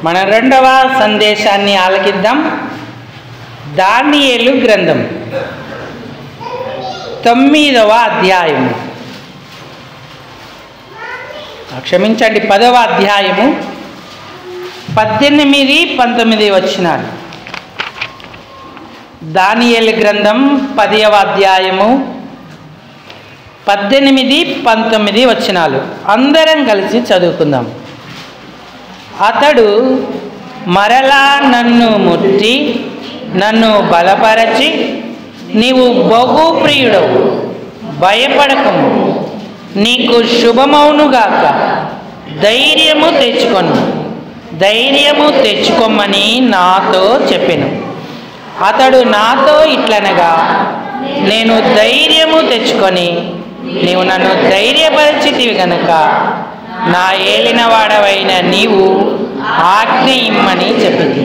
మన రెండవ సందేశాన్ని ఆలకిద్దాం. దానియేలు గ్రంథం 9వ అధ్యాయము, క్షమించండి 10వ అధ్యాయము 18, 19 వచనాలు. దానియేలు గ్రంథం 10వ అధ్యాయము 18, 19 వచనాలు అందరం కలిసి చదువుకుందాం. అతడు మరలా నన్ను ముట్టి నన్ను బలపరచి, నీవు బహు ప్రియుడవు, భయపడకము, నీకు శుభమౌనుగాక, ధైర్యము తెచ్చుకోమని నాతో చెప్పెను. అతడు నాతో ఇట్లనగా, నేను ధైర్యము తెచ్చుకొని నీవు నన్ను ధైర్యపరిచితివి గనుక నా ఏలినవాడవైన నీవు ఆజ్ఞ ఇమ్మని చెప్పింది.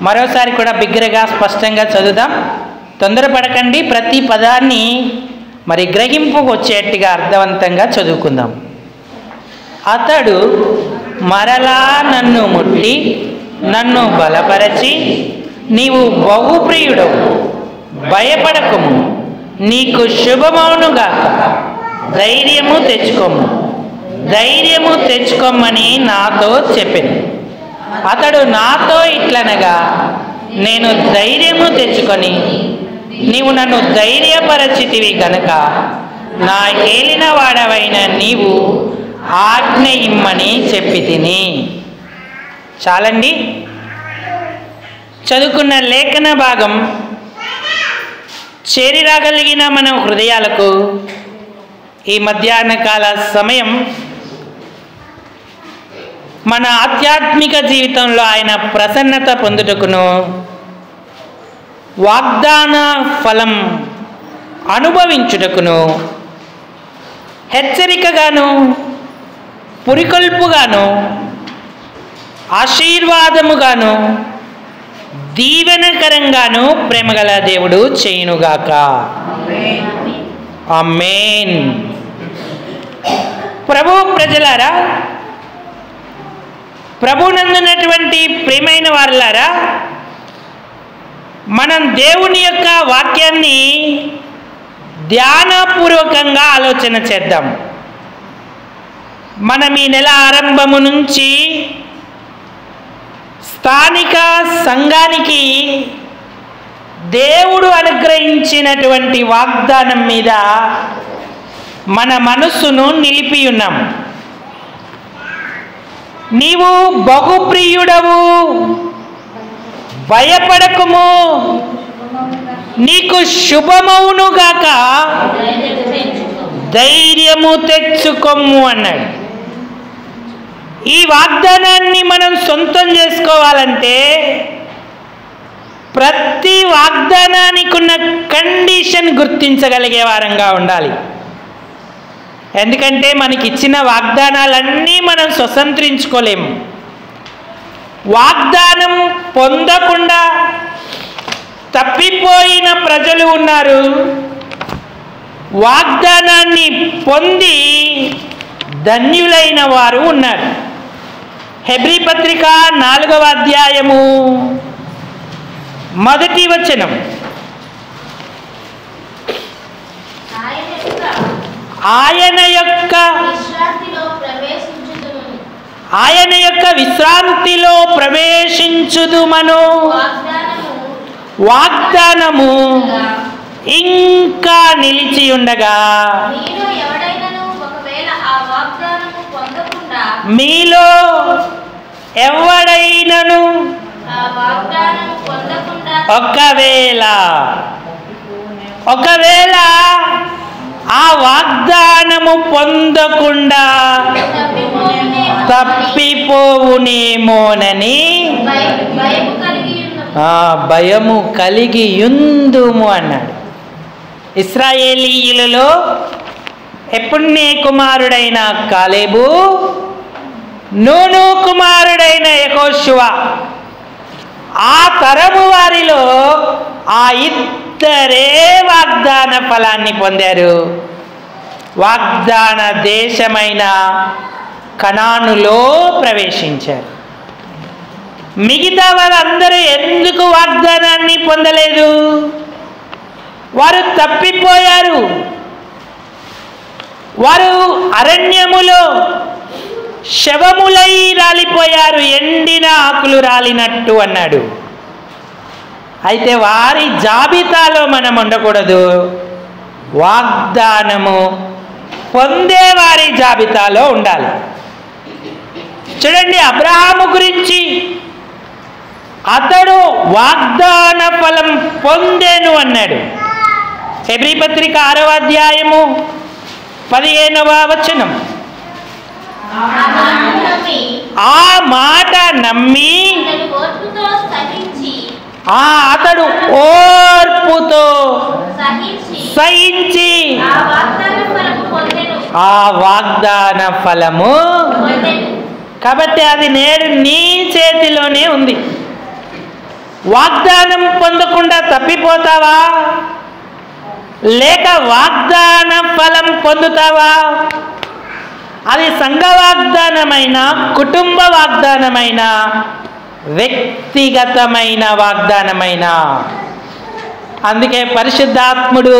మరోసారి కూడా బిగ్గరగా స్పష్టంగా చదువుదాం. తొందరపడకండి, ప్రతి పదాన్ని మరి గ్రహింపుకు వచ్చేట్టుగా అర్థవంతంగా చదువుకుందాం. అతడు మరలా నన్ను ముట్టి నన్ను బలపరచి, నీవు బహుప్రియుడవు, భయపడకము, నీకు శుభమౌనుగాక, ధైర్యము తెచ్చుకోమని నాతో చెప్పెను. అతడు నాతో ఇట్లనగా, నేను ధైర్యము తెచ్చుకొని నీవు నన్ను ధైర్యపరచితివి గనుక నా ఏలిన వాడవైన నీవు ఆజ్ఞ ఇమ్మని చెప్పితిని. చాలండి. చదువుకున్న లేఖన భాగం చేరి రాగలిగిన మన హృదయాలకు ఈ మధ్యాహ్న కాల సమయం మన ఆధ్యాత్మిక జీవితంలో ఆయన ప్రసన్నత పొందుటకును, వాగ్దాన ఫలం అనుభవించుటకును, హెచ్చరికగాను, పురికొల్పుగాను, ఆశీర్వాదముగాను, దీవెనకరంగాను ప్రేమగల దేవుడు చేయునుగాక. ఆమేన్. ప్రభు ప్రజలారా, ప్రభునందునటువంటి ప్రియమైన వారులారా, మనం దేవుని యొక్క వాక్యాన్ని ధ్యానపూర్వకంగా ఆలోచన చేద్దాం. మనం ఈ నెల ఆరంభము నుంచి స్థానిక సంఘానికి దేవుడు అనుగ్రహించినటువంటి వాగ్దానం మీద మన మనస్సును నిలిపి ఉన్నాం. నీవు బహుప్రియుడవు, భయపడకుము, నీకు శుభమౌనుగాక, ధైర్యము తెచ్చుకొమ్ము అన్నాడు. ఈ వాగ్దానాన్ని మనం సొంతం చేసుకోవాలంటే ప్రతి వాగ్దానానికి ఉన్న కండిషన్ గుర్తించగలిగే వారంగా ఉండాలి. ఎందుకంటే మనకి ఇచ్చిన వాగ్దానాలన్నీ మనం స్వతంత్రించుకోలేము. వాగ్దానం పొందకుండా తప్పిపోయిన ప్రజలు ఉన్నారు, వాగ్దానాన్ని పొంది ధన్యులైన వారు ఉన్నారు. హెబ్రీ పత్రిక 4వ అధ్యాయము 1వ వచనం, ఆయన యొక్క విశ్రాంతిలో ప్రవేశించుదుమను వాగ్దానము ఇంకా నిలిచి ఉండగా, మీలో ఎవడైనను ఒకవేళ ఆ వాగ్దానము పొందకుండా తప్పిపోవునేమోనని భయము కలిగి యుందుము అన్నాడు. ఇశ్రాయేలీయులలో యెఫున్నె కుమారుడైన కాలేబు, నూను కుమారుడైన యెహోషువ, ఆ తరము వారిలో ఆ ఇద్దరే వాగ్దాన ఫలాన్ని పొందారు. వాగ్దాన దేశమైన కనానులో ప్రవేశించారు. మిగతా వారందరూ ఎందుకు వాగ్దానాన్ని పొందలేదు? వారు తప్పిపోయారు. వారు అరణ్యములో శవములై రాలిపోయారు, ఎండిన ఆకులు రాలినట్టు అన్నాడు. అయితే వారి జాబితాలో మనం ఉండకూడదు, వాగ్దానము పొందే వారి జాబితాలో ఉండాలి. చూడండి, అబ్రహాము గురించి అతడు వాగ్దాన ఫలం పొందెను అన్నాడు. హెబ్రీ పత్రిక 6వ అధ్యాయము 15వ వచనం. ఆ మాట నమ్మి అతడు ఓర్పుతో సహించి ఆ వాగ్దాన ఫలము. కాబట్టి అది నేడు నీ చేతిలోనే ఉంది. వాగ్దానం పొందకుండా తప్పిపోతావా, లేక వాగ్దాన ఫలం పొందుతావా? అది సంఘ వాగ్దానమైన, కుటుంబ వాగ్దానమైన, వ్యక్తిగతమైన వాగ్దానమైన. అందుకే పరిశుద్ధాత్ముడు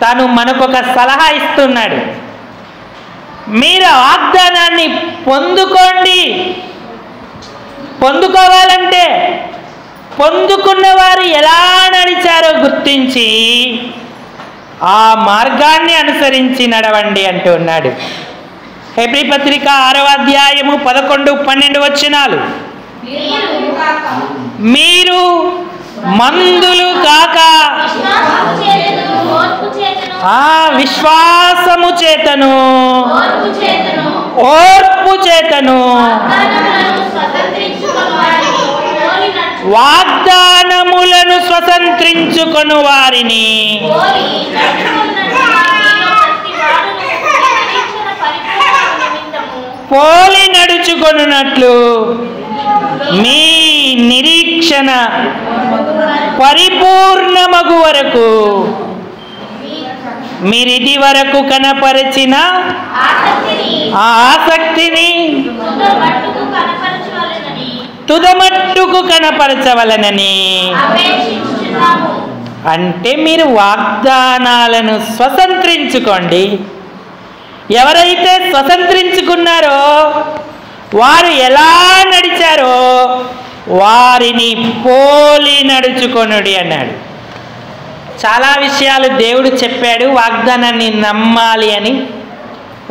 తను మనకొక సలహా ఇస్తున్నాడు. మీరు వాగ్దానాన్ని పొందుకోండి. పొందుకోవాలంటే పొందుకున్న వారు ఎలా నడిచారో గుర్తించి ఆ మార్గాన్ని అనుసరించి నడవండి అంటున్నాడు. హెబ్రీ పత్రిక 6వ అధ్యాయము 11, 12 వచనాలు. మీరు మందులు కాక విశ్వాసము చేతను ఓర్పు చేతను వాగ్దానములను స్వతంత్రించుకొను వారిని పోలి నడుచుకొనున్నట్లు మీ నిరీక్షణ పరిపూర్ణమగు వరకు మీరిది వరకు కనపరిచిన ఆ ఆసక్తిని తుదమట్టుకు కనపరచవలనని. అంటే మీరు వాగ్దానాలను స్వతంత్రించుకోండి. ఎవరైతే స్వతంత్రించుకున్నారో వారు ఎలా నడిచారో వారిని పోలి నడుచుకొనుడి అన్నాడు. చాలా విషయాలు దేవుడు చెప్పాడు. వాగ్దానాన్ని నమ్మాలి అని,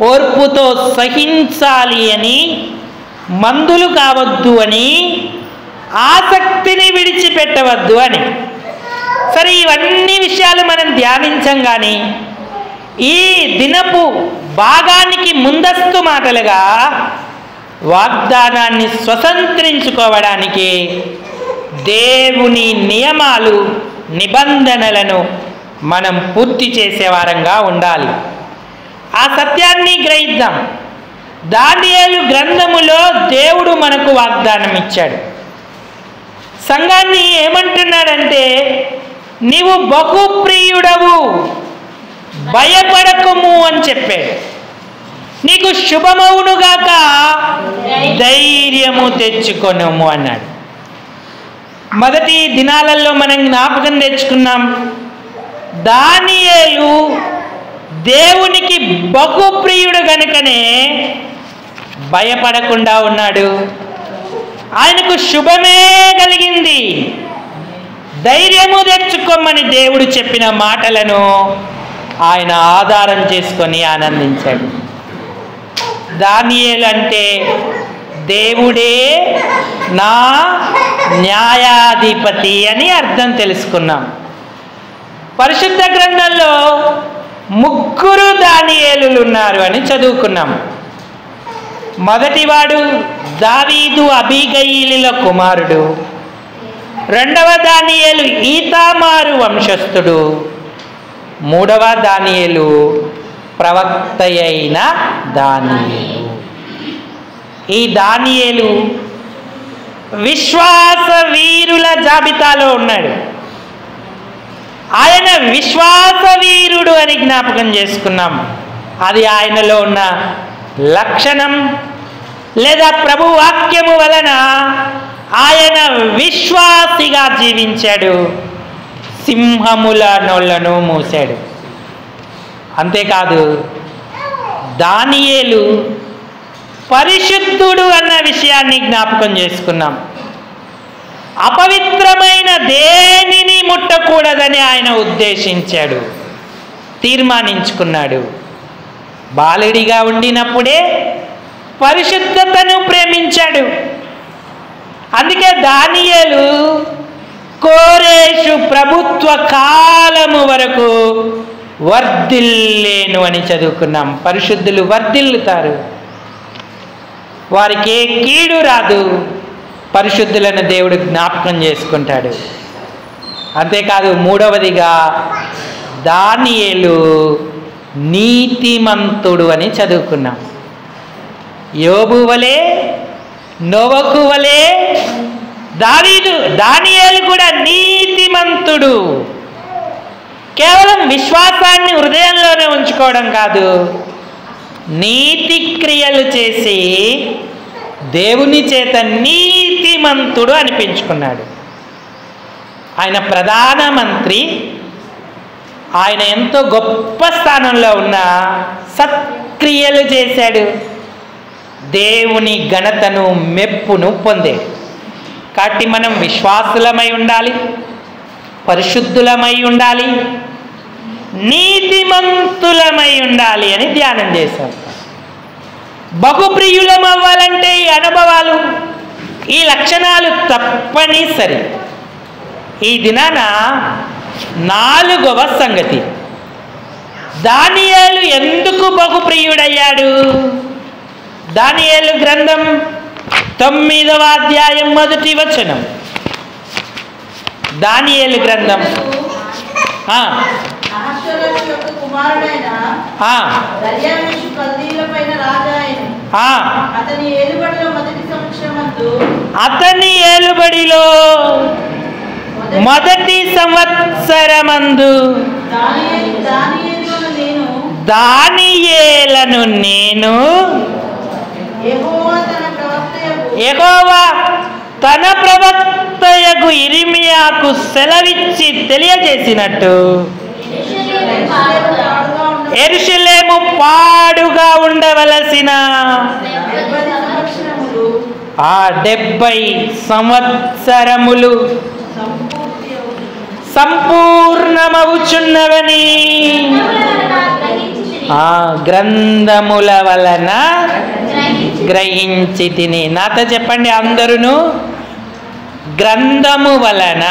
ఓర్పుతో సహించాలి అని, మందులు కావద్దు అని, ఆసక్తిని విడిచిపెట్టవద్దు అని. సరే, ఇవన్నీ విషయాలు మనం ధ్యానించం. కానీ ఈ దినపు భాగానికి ముందస్తు మాటలుగా వాగ్దానాన్ని స్వతంత్రించుకోవడానికి దేవుని నియమాలు, నిబంధనలను మనం పూర్తి చేసేవారంగా ఉండాలి. ఆ సత్యాన్ని గ్రహిద్దాం. దానియేలు గ్రంథములో దేవుడు మనకు వాగ్దానం ఇచ్చాడు. సంఘాన్ని ఏమంటున్నాడంటే, నీవు బహుప్రియుడవు, భయపడకుము అని చెప్పాడు. నీకు శుభమవునుగాక, ధైర్యము తెచ్చుకొనుము అన్నాడు. మొదటి దినాలలో మనం జ్ఞాపకం తెచ్చుకున్నాం. దానియేలు దేవునికి బహుప్రియుడు గనుకనే భయపడకుండా ఉన్నాడు. ఆయనకు శుభమే కలిగింది. ధైర్యము తెచ్చుకోమని దేవుడు చెప్పిన మాటలను ఆయన ఆధారం చేసుకొని ఆనందించాడు. దానియేలు అంటే దేవుడే నా న్యాయాధిపతి అని అర్థం తెలుసుకున్నాం. పరిశుద్ధ గ్రంథంలో 3 దానియేలులు ఉన్నారు అని చదువుకున్నాం. మొదటివాడు దావీదు అబీగయీలుల కుమారుడు. రెండవ దానియేలు ఈతామారు వంశస్థుడు. మూడవ దానియేలు ప్రవక్త అయిన దానియేలు. ఈ దానియేలు విశ్వాస వీరుల జాబితాలో ఉన్నాడు. ఆయన విశ్వాస వీరుడు అని జ్ఞాపకం చేసుకున్నాం. అది ఆయనలో ఉన్న లక్షణం. లేదా ప్రభు వాక్యము వలన ఆయన విశ్వాసిగా జీవించాడు, సింహముల నోళ్లను మూశాడు. అంతేకాదు, దానియేలు పరిశుద్ధుడు అన్న విషయాన్ని జ్ఞాపకం చేసుకున్నాం. అపవిత్రమైన దేనిని ముట్టకూడదని ఆయన ఉద్దేశించాడు, తీర్మానించుకున్నాడు. బాలుడిగా ఉండినప్పుడే పరిశుద్ధతను ప్రేమించాడు. అందుకే దానియేలు కోరేషు ప్రభుత్వ కాలము వరకు వర్ధిల్లేను అని చదువుకున్నాం. పరిశుద్ధులు వర్ధిల్లుతారు, వారికి ఏ కీడు రాదు. పరిశుద్ధులను దేవుడు జ్ఞాపకం చేసుకుంటాడు. అంతేకాదు, మూడవదిగా దానియేలు నీతిమంతుడు అని చదువుకున్నాం. యోబు వలె, నోవహు వలె దానియేలు కూడా నీతిమంతుడు. కేవలం విశ్వాసాన్ని హృదయంలోనే ఉంచుకోవడం కాదు, నీతి క్రియలు చేసి దేవుని చేత నీతిమంతుడు అనిపించుకున్నాడు. ఆయన ప్రధానమంత్రి, ఆయన ఎంతో గొప్ప స్థానంలో ఉన్న సత్క్రియలు చేశాడు, దేవుని ఘనతను మెప్పును పొందాడు. కాబట్టి మనం విశ్వాసులమై ఉండాలి, పరిశుద్ధులమై ఉండాలి, నీతిమంతులమై ఉండాలి అని ధ్యానం చేశాం. బహుప్రియులం అవ్వాలంటే ఈ అనుభవాలు, ఈ లక్షణాలు తప్పనిసరి. ఈ దినాన 4వ సంగతి, దానియేలు ఎందుకు బహుప్రియుడయ్యాడు? దానియేలు గ్రంథం 9వ అధ్యాయం 1వ వచనం. దానియేలు గ్రంథం అతని ఏలుబడిలో మొదటి సంవత్సరమందు దానియేలను నేను యెహోవా తన ప్రవక్తయగు ఇర్మియాకు సెలవిచ్చి తెలియజేసినట్టు యెరూషలేము పాడుగా ఉండవలసిన ఆ 70 సంవత్సరములు సంపూర్ణమవుచున్నవని ఆ గ్రంథముల వలన గ్రహించి తిని. నాతో చెప్పండి అందరూ, గ్రంథము వలన,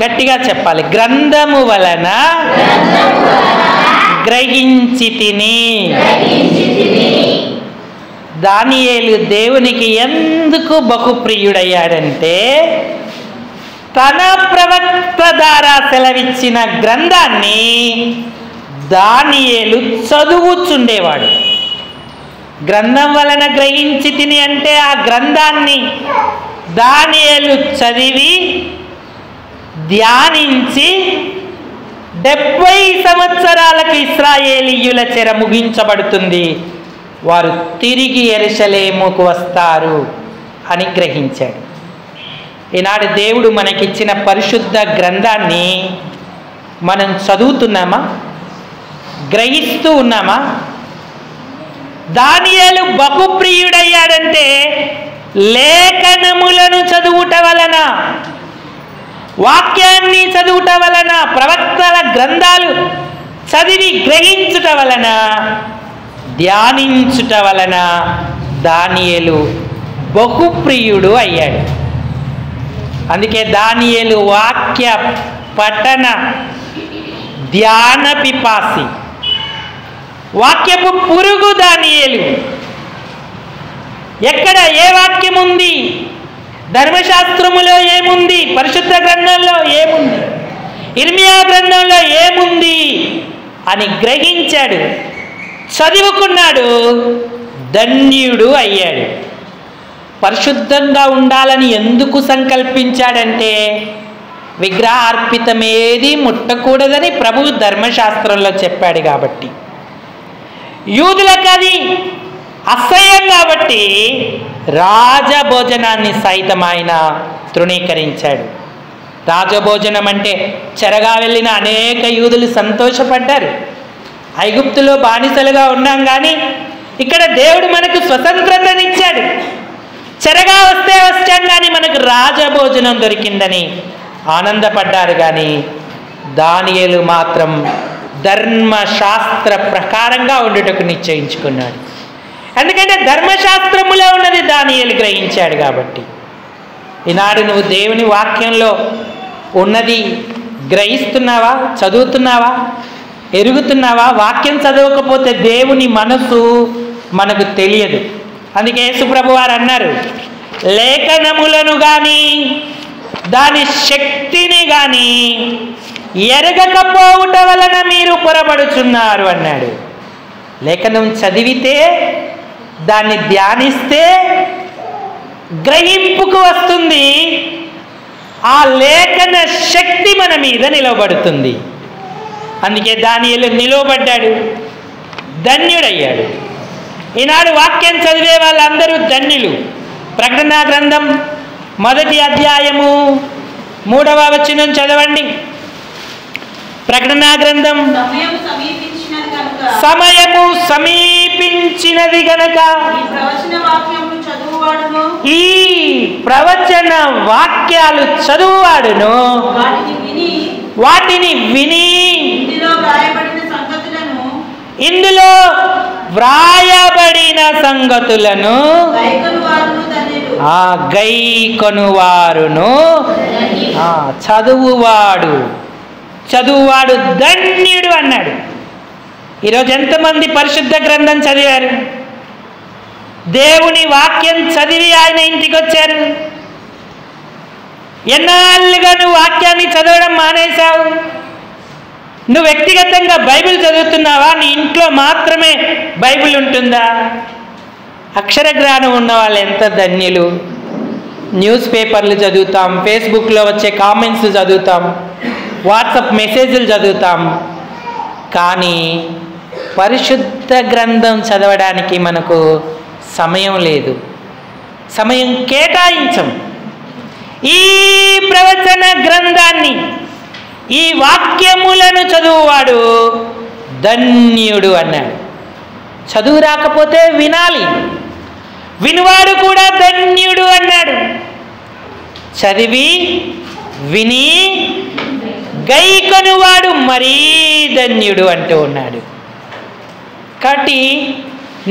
గట్టిగా చెప్పాలి, గ్రంథము వలన గ్రహించి తిని. దానియేలు దేవునికి ఎందుకు బహుప్రియుడయ్యాడంటే, తన ప్రవక్త ద్వారా సెలవిచ్చిన గ్రంథాన్ని దానియేలు చదువుచుండేవాడు. గ్రంథం వలన గ్రహించి తిని అంటే ఆ గ్రంథాన్ని దానియేలు చదివి ధ్యానించి 70 సంవత్సరాలకు ఇశ్రాయేలీయుల చెర ముగించబడుతుంది, వారు తిరిగి యెరూషలేముకు వస్తారు అని గ్రహించాడు. ఈనాడు దేవుడు మనకిచ్చిన పరిశుద్ధ గ్రంథాన్ని మనం చదువుతున్నామా? గ్రహిస్తూ ఉన్నామా? దానియేలు బహుప్రియుడయ్యాడంటే లేఖనములను చదువుట వలన, వాక్యాన్ని చదువుట వలన, ప్రవక్తల గ్రంథాలు చదివి గ్రహించుట వలన, ధ్యానించుట వలన దానియేలు బహుప్రియుడు అయ్యాడు. అందుకే దానియేలు వాక్య పఠన ధ్యాన పిపాసి, వాక్యపు పురుగు దానియేలు. ఎక్కడ ఏ వాక్యం ఉంది, ధర్మశాస్త్రములో ఏముంది, పరిశుద్ధ గ్రంథంలో ఏముంది, ఇర్మియా గ్రంథంలో ఏముంది అని గ్రహించాడు, చదువుకున్నాడు, ధన్యుడు అయ్యాడు. పరిశుద్ధంగా ఉండాలని ఎందుకు సంకల్పించాడంటే, విగ్రహార్పితమేది ముట్టకూడదని ప్రభువు ధర్మశాస్త్రంలో చెప్పాడు కాబట్టి. యూదులకు అది అసహ్యం కాబట్టి రాజభోజనాన్ని సైతం ఆయన తృణీకరించాడు. రాజభోజనం అంటే చెరగా వెళ్ళిన అనేక యూదులు సంతోషపడ్డారు. ఐగుప్తులో బానిసలుగా ఉన్నాం, కానీ ఇక్కడ దేవుడు మనకు స్వతంత్రతనిచ్చాడు. చెరగా వస్తే వచ్చాం కానీ మనకు రాజభోజనం దొరికిందని ఆనందపడ్డారు. కానీ దానియేలు మాత్రం ధర్మశాస్త్ర ప్రకారంగా ఉండుటకు నిశ్చయించుకున్నాడు. ఎందుకంటే ధర్మశాస్త్రములో ఉన్నది దానియేలు గ్రహించాడు కాబట్టి. ఈనాడు నువ్వు దేవుని వాక్యంలో ఉన్నది గ్రహిస్తున్నావా, చదువుతున్నావా, ఎరుగుతున్నావా? వాక్యం చదవకపోతే దేవుని మనసు మనకు తెలియదు. అందుకే యేసుప్రభు వారు అన్నారు, లేఖనములను కానీ దాని శక్తిని కానీ ఎరగకపోవుట వలన మీరు పొరబడుచున్నారు అన్నాడు. లేఖనం చదివితే, దాన్ని ధ్యానిస్తే గ్రహింపుకు వస్తుంది. ఆ లేఖన శక్తి మన మీద నిలబడుతుంది. అందుకే దానియేలు నిలవబడ్డాడు, ధన్యుడయ్యాడు. ఈనాడు వాక్యం చదివే వాళ్ళందరూ ధన్యులు. ప్రకటన గ్రంథం 1వ అధ్యాయము 3వ వచనం చదవండి. ప్రకటన గ్రంథం సమయము సమీపించినది గనక ఈ ప్రవచన వాక్యాలు చదువువాడును వాటిని విని ఇందులో వ్రాయబడిన సంగతులను గైకొనువారును. చదువువాడు ధన్యుడు అన్నాడు. ఈరోజు ఎంతమంది పరిశుద్ధ గ్రంథం చదివారు? దేవుని వాక్యం చదివి ఆయన ఇంటికి వచ్చారు. ఎన్నాళ్ళుగా నువ్వు వాక్యాన్ని చదవడం మానేశావు? నువ్వు వ్యక్తిగతంగా బైబిల్ చదువుతున్నావా? నీ ఇంట్లో మాత్రమే బైబిల్ ఉంటుందా? అక్షర జ్ఞానం ఉన్న వాళ్ళు ఎంత ధన్యులు. న్యూస్ పేపర్లు చదువుతాం, ఫేస్బుక్లో వచ్చే కామెంట్స్ చదువుతాం, వాట్సాప్ మెసేజ్లు చదువుతాం, కానీ పరిశుద్ధ గ్రంథం చదవడానికి మనకు సమయం లేదు, సమయం కేటాయించం. ఈ ప్రవచన గ్రంథాన్ని, ఈ వాక్యములను చదువువాడు ధన్యుడు అన్నాడు. చదువు రాకపోతే వినాలి, వినువాడు కూడా ధన్యుడు అన్నాడు. చదివి విని గైకొనువాడు మరీ ధన్యుడు అంటూ ఉన్నాడు. కాబట్టి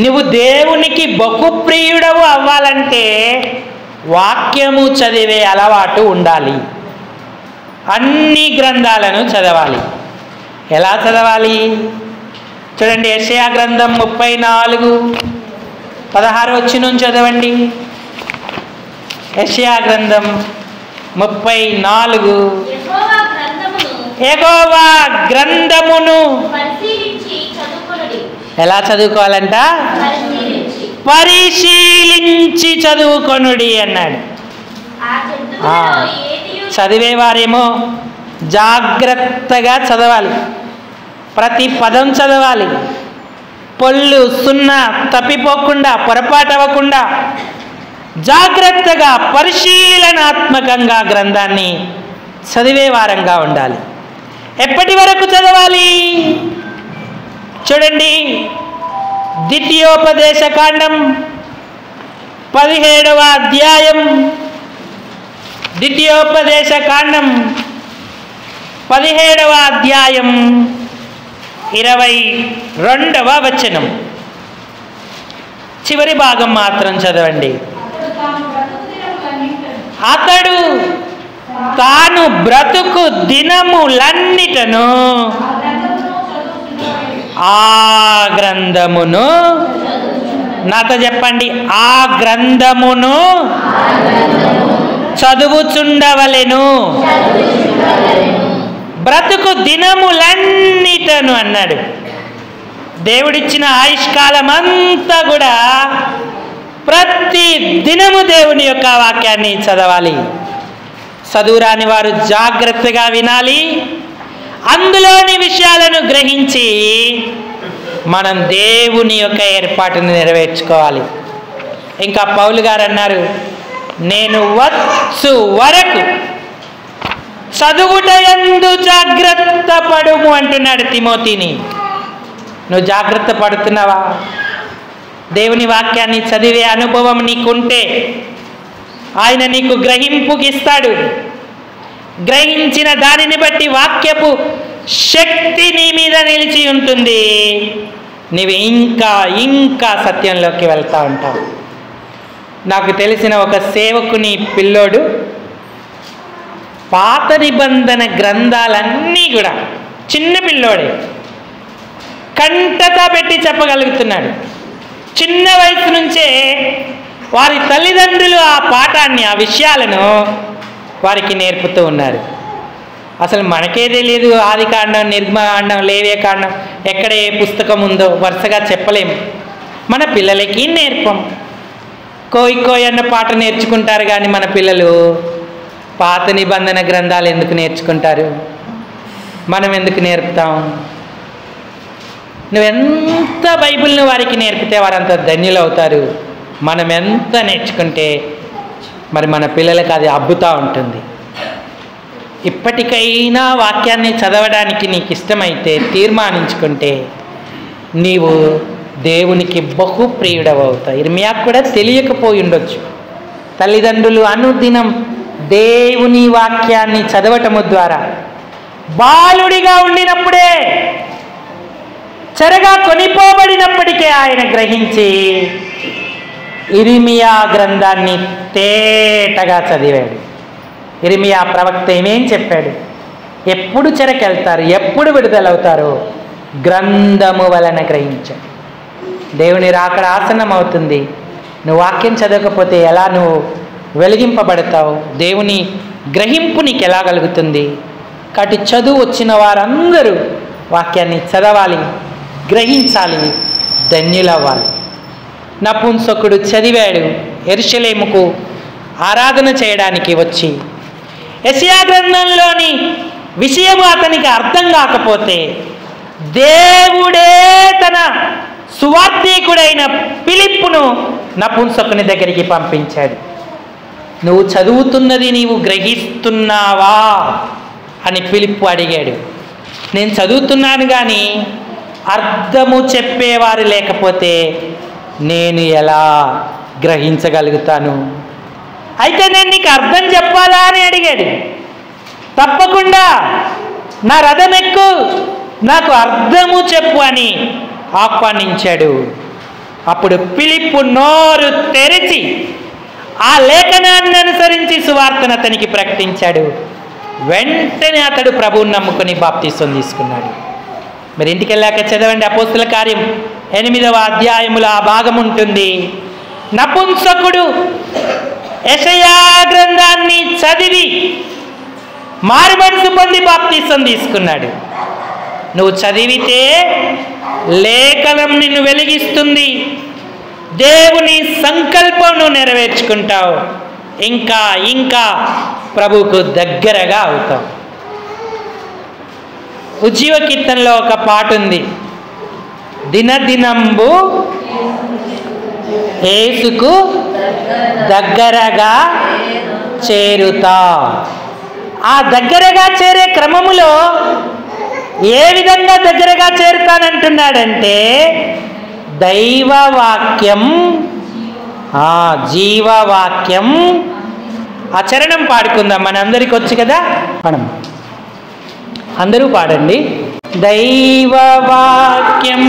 నువ్వు దేవునికి బహుప్రియుడవు అవ్వాలంటే వాక్యము చదివే అలవాటు ఉండాలి. అన్ని గ్రంథాలను చదవాలి. ఎలా చదవాలి చూడండి. యెషయా గ్రంథం 34:16 వచనం చదవండి. యెషయా గ్రంథం 34. యెహోవా గ్రంథమును ఎలా చదువుకోవాలంట? పరిశీలించి చదువుకొనుడి అన్నాడు. చదివేవారేమో జాగ్రత్తగా చదవాలి, ప్రతి పదం చదవాలి, పొల్లు సున్నా తప్పిపోకుండా, పొరపాటు అవ్వకుండా జాగ్రత్తగా పరిశీలనాత్మకంగా గ్రంథాన్ని చదివే వారంగా ఉండాలి. ఎప్పటి వరకు చదవాలి చూడండి. ద్వితీయోపదేశ కాండం 17వ అధ్యాయం, ద్వితీయోపదేశ కాండం 17వ అధ్యాయం 22వ వచనం చివరి భాగం మాత్రం చదవండి. అతడు తాను బ్రతుకు దినములన్నిటను ఆ గ్రంథమును, నాతో చెప్పండి, ఆ గ్రంథమును చదువుచుండవలెను. బ్రతుకు దినములన్నిటను అన్నాడు. దేవుడిచ్చిన ఆయుష్కాలం అంతా కూడా ప్రతి దినము దేవుని యొక్క వాక్యాన్ని చదవాలి. చదువురాని వారు జాగ్రత్తగా వినాలి, అందులోని విషయాలను గ్రహించి మనం దేవుని యొక్క ఏర్పాటుని నెరవేర్చుకోవాలి. ఇంకా పౌలు గారు అన్నారు, నేను వచ్చు వరకు చదువుటయందు జాగ్రత్త పడుము అంటున్నాడు తిమోతిని. నువ్వు జాగ్రత్త పడుతున్నావా? దేవుని వాక్యాన్ని చదివే అనుభవం నీకుంటే ఆయన నీకు గ్రహింపుకిస్తాడు. గ్రహించిన దానిని బట్టి వాక్యపు శక్తి నీ మీద నిలిచి ఉంటుంది. నీవు ఇంకా ఇంకా సత్యంలోకి వెళ్తూ ఉంటావు. నాకు తెలిసిన ఒక సేవకుని పిల్లోడు పాత నిబంధన గ్రంథాలన్నీ కూడా, చిన్న పిల్లోడే, కంటతా పెట్టి చెప్పగలుగుతున్నాడు. చిన్న వయసు నుంచే వారి తల్లిదండ్రులు ఆ పాఠాన్ని, ఆ విషయాలను వారికి నేర్పుతూ ఉన్నారు. అసలు మనకే తెలియదు ఆది కాండం, నిర్గమకాండం, లేవే కాండం ఎక్కడ ఏ పుస్తకం ఉందో వరుసగా చెప్పలేము. మన పిల్లలకి నేర్పం. కోయి కోయి అన్న పాట నేర్చుకుంటారు కానీ మన పిల్లలు పాత నిబంధన గ్రంథాలు ఎందుకు నేర్చుకుంటారు? మనం ఎందుకు నేర్పుతాం? నువ్వెంత బైబిల్ని వారికి నేర్పితే వారంత ధన్యులు అవుతారు. మనం ఎంత నేర్చుకుంటే మరి మన పిల్లలకు అది అబ్బుతూ ఉంటుంది. ఇప్పటికైనా వాక్యాన్ని చదవడానికి నీకు ఇష్టమైతే తీర్మానించుకుంటే నీవు దేవునికి బహు ప్రియుడవవుతావు. ఇర్మియాకు కూడా తెలియకపోయి ఉండొచ్చు. తల్లిదండ్రులు అనుదినం దేవుని వాక్యాన్ని చదవటము ద్వారా బాలుడిగా ఉండినప్పుడే, చెరగా కొనిపోబడినప్పటికే ఆయన గ్రహించి ఇర్మియా గ్రంథాన్ని తేటగా చదివాడు. ఇర్మియా ప్రవక్త ఏమేం చెప్పాడు? ఎప్పుడు చెరకెళ్తారు, ఎప్పుడు విడుదలవుతారో గ్రంథము వలన గ్రహించాడు. దేవుని రాకడ ఆసన్నం అవుతుంది. నువ్వు వాక్యం చదవకపోతే ఎలా నువ్వు వెలిగింపబడతావు? దేవుని గ్రహింపు నీకు ఎలా కలుగుతుంది? కాబట్టి చదువు వచ్చిన వారందరూ వాక్యాన్ని చదవాలి, గ్రహించాలి, ధన్యులవ్వాలి. నపుంసకుడు చదివాడు. యెరూషలేముకు ఆరాధన చేయడానికి వచ్చి యెషయా గ్రంథంలోని విషయము అతనికి అర్థం కాకపోతే దేవుడే తన సువార్థికుడైన ఫిలిప్పును నపుంసకుని దగ్గరికి పంపించాడు. నువ్వు చదువుతున్నది నీవు గ్రహిస్తున్నావా అని ఫిలిప్పు అడిగాడు. నేను చదువుతున్నాను కానీ అర్థము చెప్పేవారు లేకపోతే నేను ఎలా గ్రహించగలుగుతాను? అయితే నేను నీకు అర్థం చెప్పాలా అని అడిగాడు. తప్పకుండా నా రథం ఎక్కు, నాకు అర్థము చెప్పు అని ఆహ్వానించాడు. అప్పుడు ఫిలిప్పు నోరు తెరిచి ఆ లేఖనాన్ని అనుసరించి సువార్తను అతనికి ప్రకటించాడు. వెంటనే అతడు ప్రభువుని నమ్ముకొని బాప్తిసం తీసుకున్నాడు. మరి ఇంటికి వెళ్ళాక చదవండి, అపోస్తుల కార్యం 8వ అధ్యాయములో ఆ భాగం ఉంటుంది. నపుంసకుడు యెషయా గ్రంథాన్ని చదివి మారుమనసు పొంది బాప్తిసం తీసుకున్నాడు. నువ్వు చదివితే లేఖనం నిన్ను వెలిగిస్తుంది. దేవుని సంకల్పం నువ్వు నెరవేర్చుకుంటావు. ఇంకా ఇంకా ప్రభువుకు దగ్గరగా అవుతావు. ఉజ్జీవ కీర్తనలో ఒక పాట ఉంది, దినదినంబు యేసుకు దగ్గరగా చేరుతా. ఆ దగ్గరగా చేరే క్రమములో ఏ విధంగా దగ్గరగా చేరుతానంటున్నాడంటే దైవవాక్యం, జీవవాక్యం. ఆ చరణం పాడుకుందాం, మనందరికి వచ్చు కదా. మనం అందరూ పాడండి. దైవవాక్యం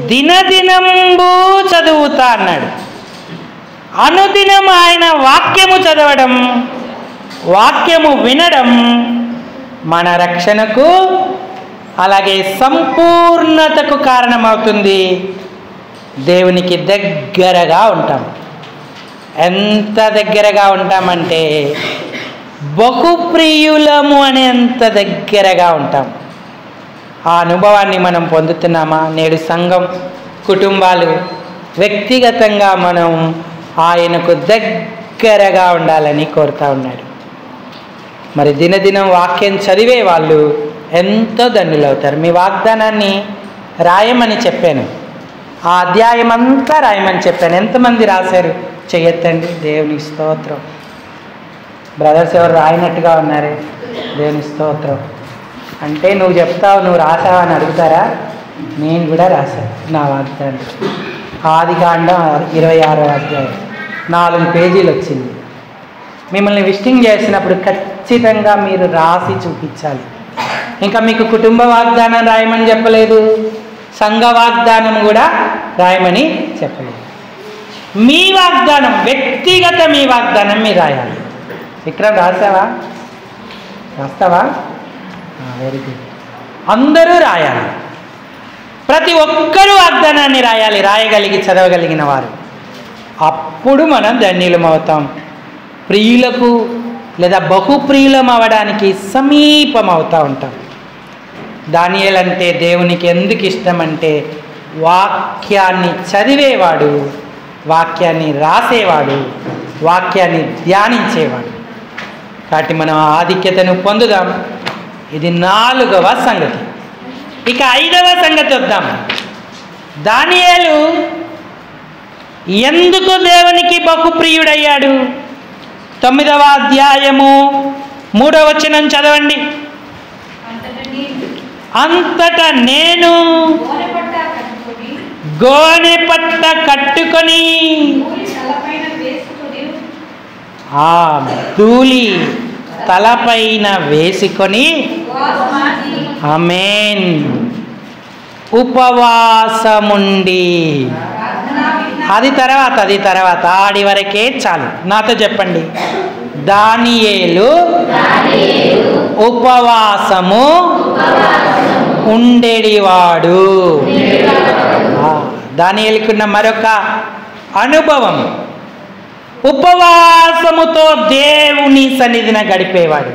దినదినంబు చదువుతా అన్నాడు. అనుదినం ఆయన వాక్యము చదవడం, వాక్యము వినడం మన రక్షణకు అలాగే సంపూర్ణతకు కారణమవుతుంది. దేవునికి దగ్గరగా ఉంటాం. ఎంత దగ్గరగా ఉంటామంటే బహుప్రియులము అనేంత దగ్గరగా ఉంటాం. ఆ అనుభవాన్ని మనం పొందుతున్నామా? నేడు సంఘం, కుటుంబాలు, వ్యక్తిగతంగా మనం ఆయనకు దగ్గరగా ఉండాలని కోరుతా ఉన్నాడు. మరి దినదినం వాక్యం చదివే వాళ్ళు ఎంతో ధన్యులవుతారు. మీ వాగ్దానాన్ని రాయమని చెప్పాను, ఆ అధ్యాయం అంతా రాయమని చెప్పాను. ఎంతమంది రాశారు చెయ్యొద్దండి. దేవుని స్తోత్రం. బ్రదర్స్ ఎవరు రాయినట్టుగా ఉన్నారే? దేవుని స్తోత్రం. అంటే నువ్వు చెప్తావు, నువ్వు రాసావా అని అడుగుతారా? నేను కూడా రాశాను నా వాగ్దానం. ఆదికాండం 26వ అధ్యాయం 4 పేజీలు వచ్చింది. మిమ్మల్ని విజిటింగ్ చేసినప్పుడు ఖచ్చితంగా మీరు రాసి చూపించాలి. ఇంకా మీకు కుటుంబ వాగ్దానం రాయమని చెప్పలేదు, సంఘ వాగ్దానం కూడా రాయమని చెప్పలేదు. మీ వాగ్దానం, వ్యక్తిగత మీ వాగ్దానం మీరు రాయాలి. విక్రమ్ రాసావా? రాస్తావా? Very good. అందరూ రాయాలి. ప్రతి ఒక్కరూ వాగ్దానాన్ని రాయాలి, రాయగలిగి చదవగలిగిన వారు. అప్పుడు మనం ధన్యులం అవుతాం. ప్రియులకు లేదా బహుప్రియులం అవ్వడానికి సమీపం అవుతూ ఉంటాం. దానియేలు అంటే దేవునికి ఎందుకు ఇష్టం అంటే వాక్యాన్ని చదివేవాడు, వాక్యాన్ని రాసేవాడు, వాక్యాన్ని ధ్యానించేవాడు. కాబట్టి మనం ఆధిక్యతను పొందుదాం. ఇది 4వ సంగతి. ఇక 5వ సంగతి వద్దాం. దానియేలు ఎందుకు దేవునికి బహుప్రియుడయ్యాడు? 9వ అధ్యాయము 3వ వచనం చదవండి. అంతటా నేను గోనె పట్ట కట్టుకొని ఆ ధూళి తలపైన వేసుకొని ఆమేన్ ఉపవాసముండి, అది తర్వాత ఆడి వరకే చాలు. నాతో చెప్పండి. దానియేలు ఉపవాసము ఉండేడివాడు. దానియేలుకున్న మరొక అనుభవం, ఉపవాసముతో దేవుని సన్నిధిన గడిపేవాడు,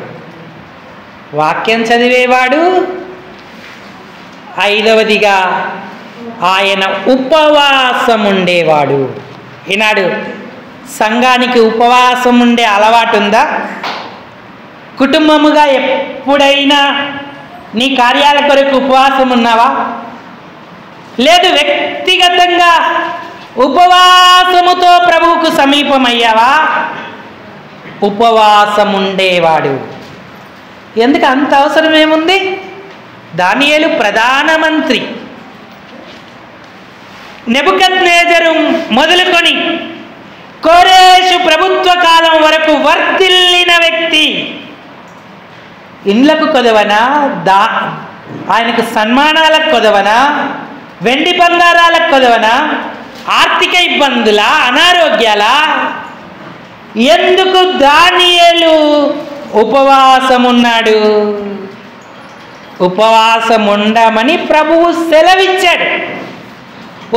వాక్యం చదివేవాడు. 5వదిగా ఆయన ఉపవాసం ఉండేవాడు. ఈనాడు సంఘానికి ఉపవాసం ఉండే అలవాటు ఉందా? కుటుంబముగా ఎప్పుడైనా నీ కార్యాల కొరకు ఉపవాసం ఉన్నావా? లేదు వ్యక్తిగతంగా ఉపవాసముతో ప్రభువుకు సమీపమయ్యావా? ఉపవాసం ఉండేవాడు. ఎందుకు అంత అవసరం ఏముంది? దానియేలు ప్రధానమంత్రి, నెబుకద్నెజరు మొదలుకొని కోరేషు ప్రభుత్వ కాలం వరకు వర్ధిల్లిన వ్యక్తి. ఇండ్లకు కొదవనా? ఆయనకు సన్మానాలకు కొదవనా? వెండి బంగారాలకు కొదవనా? ఆర్థిక ఇబ్బందుల, అనారోగ్యాల? ఎందుకు దానియేలు ఉపవాసం ఉన్నాడు? ఉపవాసం ఉండమని ప్రభువు సెలవిచ్చాడు.